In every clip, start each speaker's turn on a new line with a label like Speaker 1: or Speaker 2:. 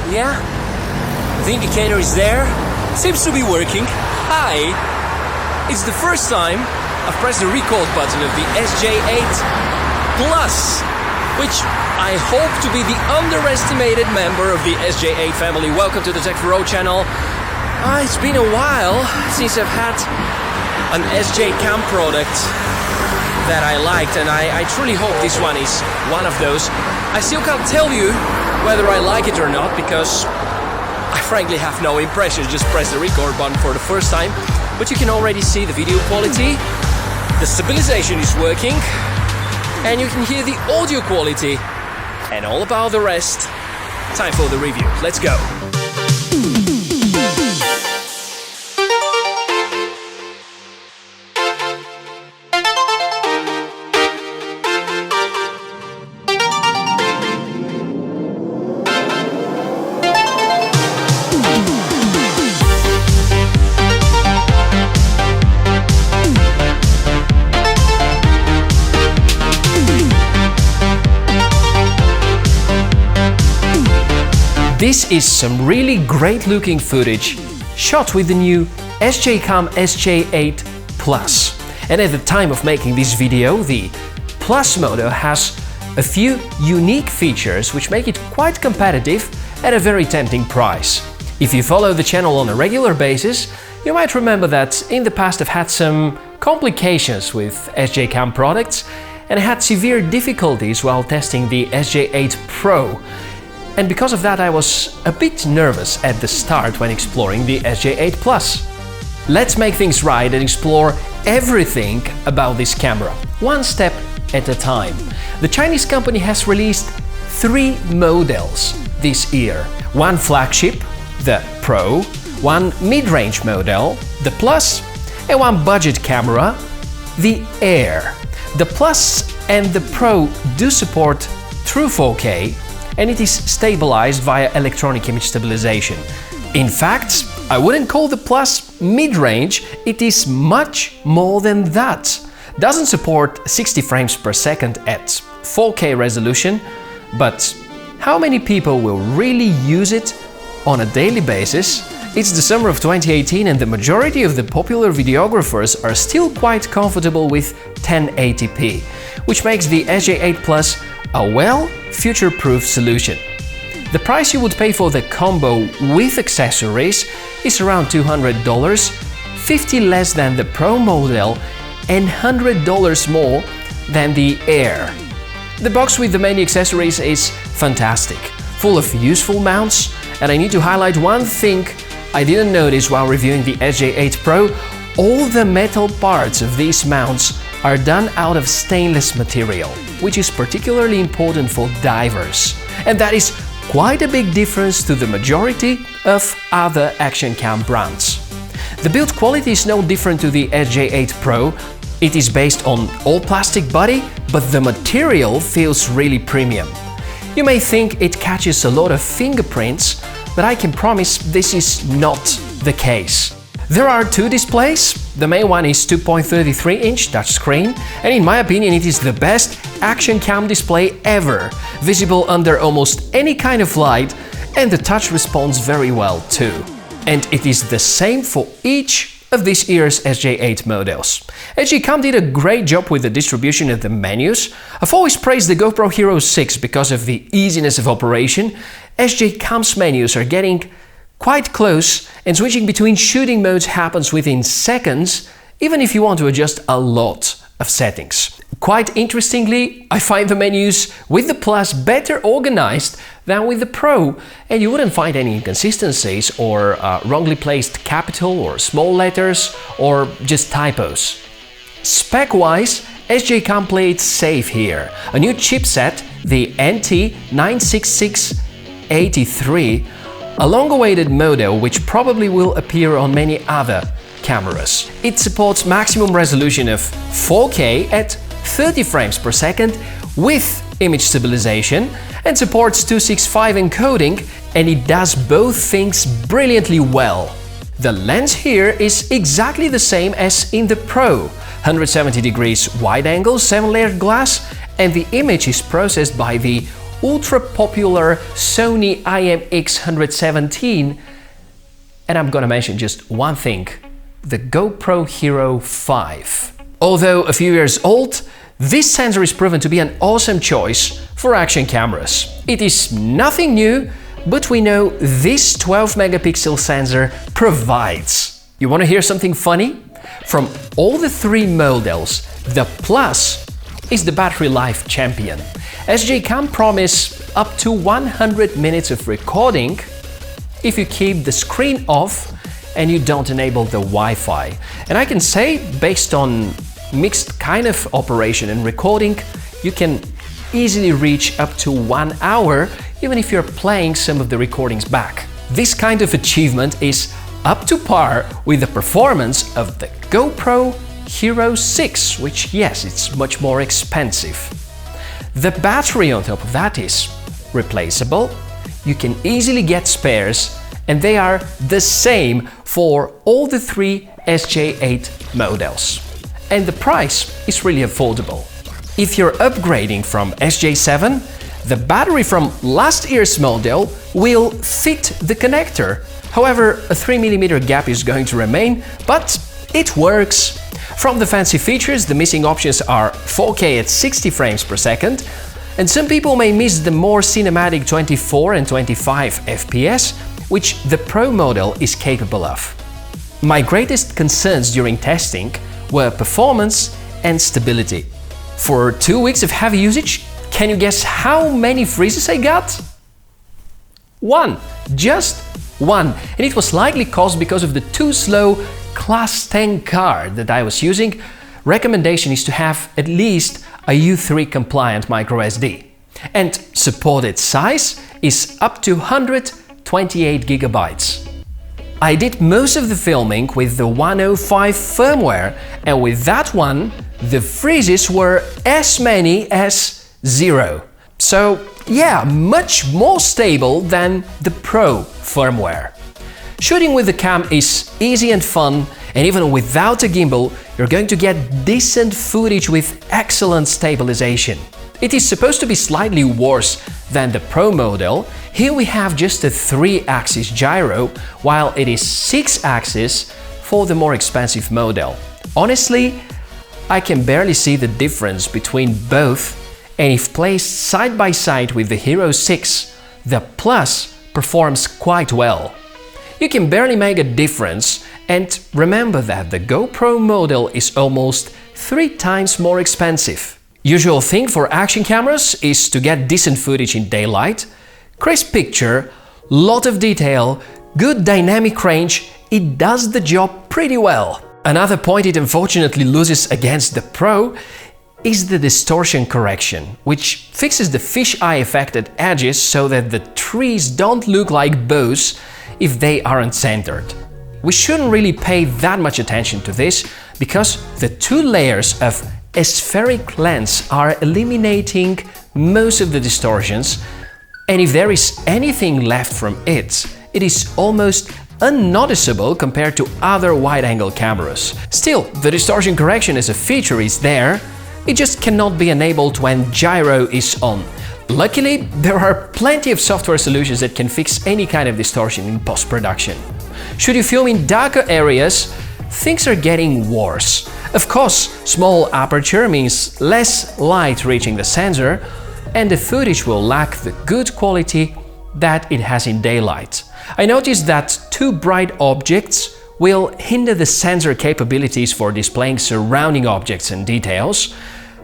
Speaker 1: Yeah, the indicator is there. Seems to be working. Hi! It's the first time I've pressed the record button of the SJ8 Plus, which I hope to be the underestimated member of the SJ8 family. Welcome to the Tech4O channel. It's been a while since I've had an SJCAM product that I liked, and I truly hope this one is one of those. I still can't tell you whether I like it or not, because I frankly have no impression. Just press the record button for the first time, but you can already see the video quality, the stabilization is working, and you can hear the audio quality, and all about the rest. Time for the review. Let's go. This is some really great looking footage shot with the new SJCAM SJ8 Plus. And at the time of making this video, the Plus model has a few unique features which make it quite competitive at a very tempting price. If you follow the channel on a regular basis, you might remember that in the past I've had some complications with SJCAM products, and I had severe difficulties while testing the SJ8 Pro. And because of that, I was a bit nervous at the start when exploring the SJ8 Plus. Let's make things right and explore everything about this camera, one step at a time. The Chinese company has released 3 models this year. One flagship, the Pro, one mid-range model, the Plus, and one budget camera, the Air. The Plus and the Pro do support true 4K, and it is stabilized via electronic image stabilization. In fact, I wouldn't call the Plus mid-range, it is much more than that. Doesn't support 60 frames per second at 4K resolution, but how many people will really use it on a daily basis? It's the summer of 2018 and the majority of the popular videographers are still quite comfortable with 1080p, which makes the SJ8 Plus a future-proof solution. The price you would pay for the combo with accessories is around $200, $50 less than the Pro model and $100 more than the Air. The box with the many accessories is fantastic, full of useful mounts, and I need to highlight one thing I didn't notice while reviewing the SJ8 Pro. All the metal parts of these mounts are done out of stainless material, which is particularly important for divers. And that is quite a big difference to the majority of other action cam brands. The build quality is no different to the SJ8 Pro. It is based on all-plastic body, but the material feels really premium. You may think it catches a lot of fingerprints, but I can promise this is not the case. There are 2 displays. The main one is 2.33-inch touchscreen, and in my opinion it is the best action cam display ever, visible under almost any kind of light, and the touch responds very well too. And it is the same for each of this year's SJ8 models. SJCAM did a great job with the distribution of the menus. I've always praised the Gopro Hero 6 because of the easiness of operation. SJCAM's menus are getting quite close, and switching between shooting modes happens within seconds, even if you want to adjust a lot of settings. Quite interestingly, I find the menus with the Plus better organized than with the Pro, and you wouldn't find any inconsistencies or wrongly placed capital or small letters or just typos. Spec-wise, SJCAM played safe here. A new chipset, the NT96683, a long-awaited model which probably will appear on many other cameras. It supports maximum resolution of 4K at 30 frames per second with image stabilization and supports 265 encoding, and it does both things brilliantly well. The lens here is exactly the same as in the Pro, 170 degrees wide-angle 7-layered glass, and the image is processed by the ultra-popular Sony IMX117, and I'm gonna mention just one thing, the Gopro Hero 5. Although a few years old, this sensor is proven to be an awesome choice for action cameras. It is nothing new, but we know this 12-megapixel sensor provides. You want to hear something funny? From all the three models, the Plus is the battery life champion. SJCAM promise up to 100 minutes of recording if you keep the screen off and you don't enable the Wi-Fi. And I can say, based on mixed kind of operation and recording, you can easily reach up to 1 hour, even if you're playing some of the recordings back. This kind of achievement is up to par with the performance of the Gopro Hero 6, which, yes, it's much more expensive. The battery on top of that is replaceable, you can easily get spares, and they are the same for all the three SJ8 models. And the price is really affordable. If you're upgrading from SJ7, the battery from last year's model will fit the connector. However, a 3mm gap is going to remain, but it works. From the fancy features, the missing options are 4K at 60 frames per second, and some people may miss the more cinematic 24 and 25 FPS, which the Pro model is capable of. My greatest concerns during testing were performance and stability. For 2 weeks of heavy usage, can you guess how many freezes I got? One, just one, and it was likely caused because of the too slow Class 10 card that I was using. Recommendation is to have at least a U3 compliant microSD, and supported size is up to 128 GB. I did most of the filming with the 105 firmware, and with that one, the freezes were as many as 0. So yeah, much more stable than the Pro firmware. Shooting with the cam is easy and fun, and even without a gimbal, you're going to get decent footage with excellent stabilization. It is supposed to be slightly worse than the Pro model. Here we have just a 3-axis gyro, while it is 6-axis for the more expensive model. Honestly, I can barely see the difference between both, and if placed side by side with the Hero 6, the Plus performs quite well. You can barely make a difference, and remember that the GoPro model is almost 3 times more expensive. Usual thing for action cameras is to get decent footage in daylight, crisp picture, lot of detail, good dynamic range. It does the job pretty well. Another point it unfortunately loses against the Pro is the distortion correction, which fixes the fisheye effect at edges so that the trees don't look like bows if they aren't centered. We shouldn't really pay that much attention to this, because the 2 layers of a spheric lens are eliminating most of the distortions, and if there is anything left from it, it is almost unnoticeable compared to other wide-angle cameras. Still, the distortion correction as a feature is there, it just cannot be enabled when gyro is on. Luckily, there are plenty of software solutions that can fix any kind of distortion in post-production. Should you film in darker areas, things are getting worse. Of course, small aperture means less light reaching the sensor, and the footage will lack the good quality that it has in daylight. I noticed that too bright objects will hinder the sensor capabilities for displaying surrounding objects and details.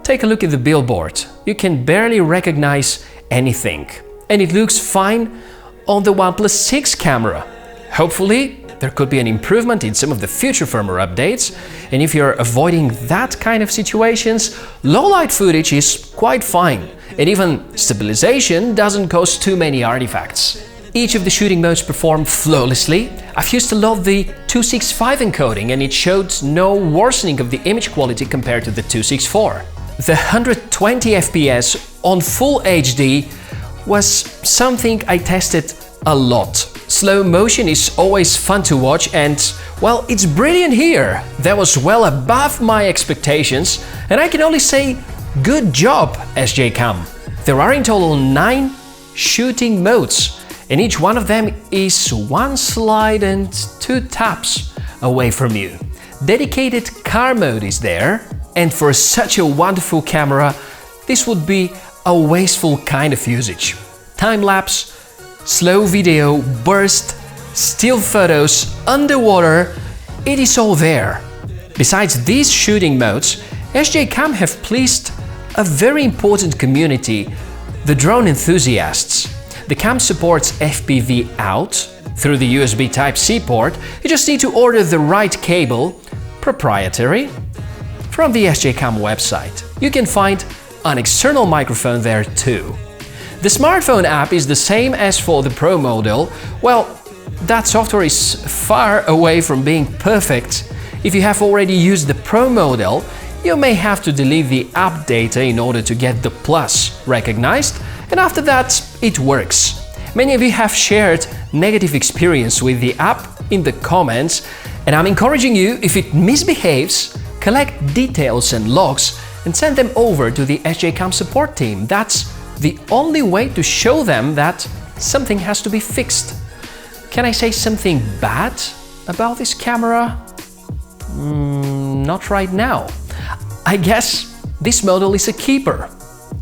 Speaker 1: Take a look at the billboard. You can barely recognize anything, and it looks fine on the OnePlus 6 camera. Hopefully, there could be an improvement in some of the future firmware updates, and if you're avoiding that kind of situations, low-light footage is quite fine, and even stabilization doesn't cause too many artifacts. Each of the shooting modes perform flawlessly. I've used a lot the 265 encoding, and it showed no worsening of the image quality compared to the 264. The 120 FPS on full HD was something I tested a lot. Slow motion is always fun to watch, and, well, it's brilliant here. That was well above my expectations, and I can only say good job, SJCAM. There are in total 9 shooting modes, and each one of them is 1 slide and 2 taps away from you. Dedicated car mode is there, and for such a wonderful camera, this would be a wasteful kind of usage. Time-lapse, slow video, burst, still photos, underwater, it is all there. Besides these shooting modes, SJCAM have pleased a very important community, the drone enthusiasts. The cam supports FPV out through the USB Type-C port. You just need to order the right cable, proprietary, from the SJCAM website. You can find an external microphone there too. The smartphone app is the same as for the Pro model. Well, that software is far away from being perfect. If you have already used the Pro model, you may have to delete the app data in order to get the Plus recognized, and after that, it works. Many of you have shared negative experience with the app in the comments, and I'm encouraging you, if it misbehaves, collect details and logs and send them over to the SJCAM support team. That's the only way to show them that something has to be fixed. Can I say something bad about this camera? Not right now. I guess this model is a keeper.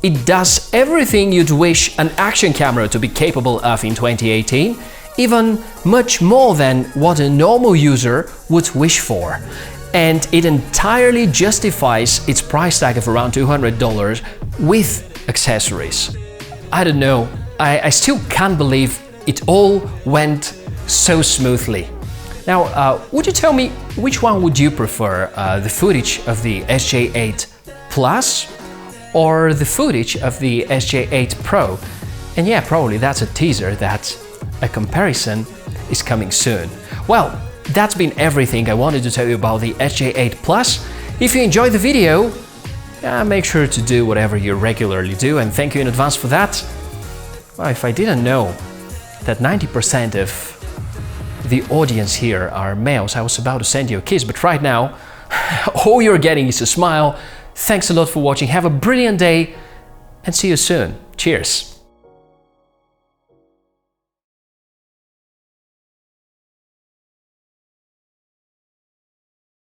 Speaker 1: It does everything you'd wish an action camera to be capable of in 2018, even much more than what a normal user would wish for. And it entirely justifies its price tag of around $200 with accessories. I don't know, I still can't believe it all went so smoothly. Now, would you tell me which one would you prefer, the footage of the SJ8 Plus or the footage of the SJ8 Pro? And yeah, probably that's a teaser that a comparison is coming soon. Well, that's been everything I wanted to tell you about the SJ8 Plus. If you enjoyed the video, make sure to do whatever you regularly do, and thank you in advance for that. Well, if I didn't know that 90% of the audience here are males, I was about to send you a kiss, but right now, all you're getting is a smile. Thanks a lot for watching, have a brilliant day, and see you soon. Cheers!